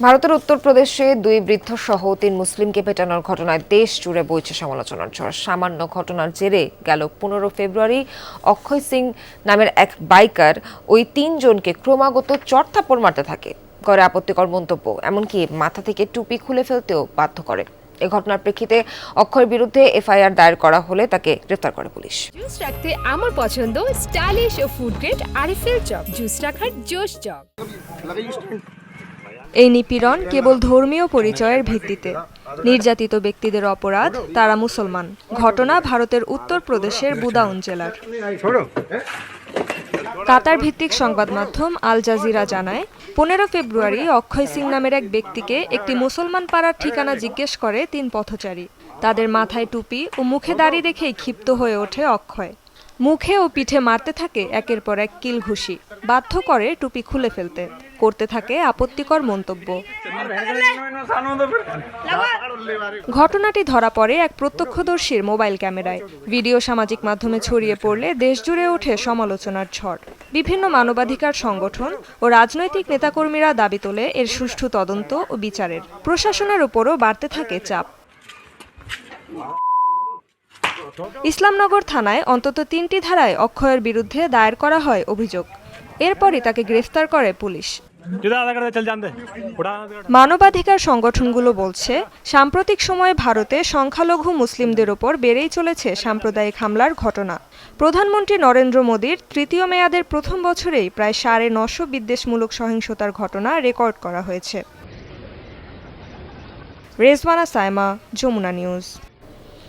ভারতের উত্তরপ্রদেশে দুই বৃদ্ধ সহ ৩ মুসলিমকে পেটানোর ঘটনায় দেশ জুড়ে বইছে সমালোচনার ঝড়। সামান্য ঘটনার জেরে গেল ১৫ ফেব্রুয়ারি অক্ষয় সিং নামের এক বাইকার ওই ৩ জনকে ক্রমাগত চড়থাপ্পড় মারতে থাকে, করে আপত্তিকর মন্তব্য, এমনকি মাথা থেকে টুপি খুলে ফেলতেও বাধ্য করে। এ ঘটনার প্রেক্ষিতে অক্ষয়ের বিরুদ্ধে এফআইআর দায়ের করা হলে তাকে গ্রেফতার করে পুলিশ। জুস রাখতে আমার পছন্দ স্টাইলিশ ও ফুড গ্রেড আরএফএল চক। জুস রাখার জোশ চক। এই নিপীড়ন কেবল ধর্মীয় পরিচয়ের ভিত্তিতে। নির্যাতিত ব্যক্তিদের অপরাধ, তারা মুসলমান। ঘটনা ভারতের উত্তরপ্রদেশের বুদাউন জেলার। কাতার ভিত্তিক সংবাদ মাধ্যম আল জাজিরা জানায়, ১৫ ফেব্রুয়ারি অক্ষয় সিং নামের এক ব্যক্তিকে একটি মুসলমান পাড়ার ঠিকানা জিজ্ঞেস করে ৩ পথচারী। তাদের মাথায় টুপি ও মুখে দাড়ি দেখেই ক্ষিপ্ত হয়ে ওঠে অক্ষয়। মুখে ও পিঠে মারতে থাকে একের পর এক কিল ঘুষি, বাধ্য করে টুপি খুলে ফেলতে, করতে থাকে আপত্তিকর মন্তব্য। ঘটনাটি ধরা পড়ে এক প্রত্যক্ষদর্শীর মোবাইল ক্যামেরায়। ভিডিও সামাজিক মাধ্যমে ছড়িয়ে পড়লে দেশজুড়ে ওঠে সমালোচনার ঝড়। বিভিন্ন মানবাধিকার সংগঠন ও রাজনৈতিক নেতাকর্মীরা দাবি তোলে এর সুষ্ঠু তদন্ত ও বিচারের। প্রশাসনের উপরও বাড়তে থাকে চাপ। ইসলামনগর থানায় অন্তত ৩টি ধারায় অক্ষয়ের বিরুদ্ধে দায়ের করা হয় অভিযোগ। এরপরই তাকে গ্রেফতার করে পুলিশ। মানবাধিকার সংগঠনগুলো বলছে, সাম্প্রতিক সময়ে ভারতে সংখ্যালঘু মুসলিমদের ওপর বেড়েই চলেছে সাম্প্রদায়িক হামলার ঘটনা। প্রধানমন্ত্রী নরেন্দ্র মোদীর ৩য় মেয়াদের প্রথম বছরেই প্রায় ৯৫০ বিদ্বেষমূলক সহিংসতার ঘটনা রেকর্ড করা হয়েছে। রেজওয়ানা সাইমা, যমুনা নিউজ।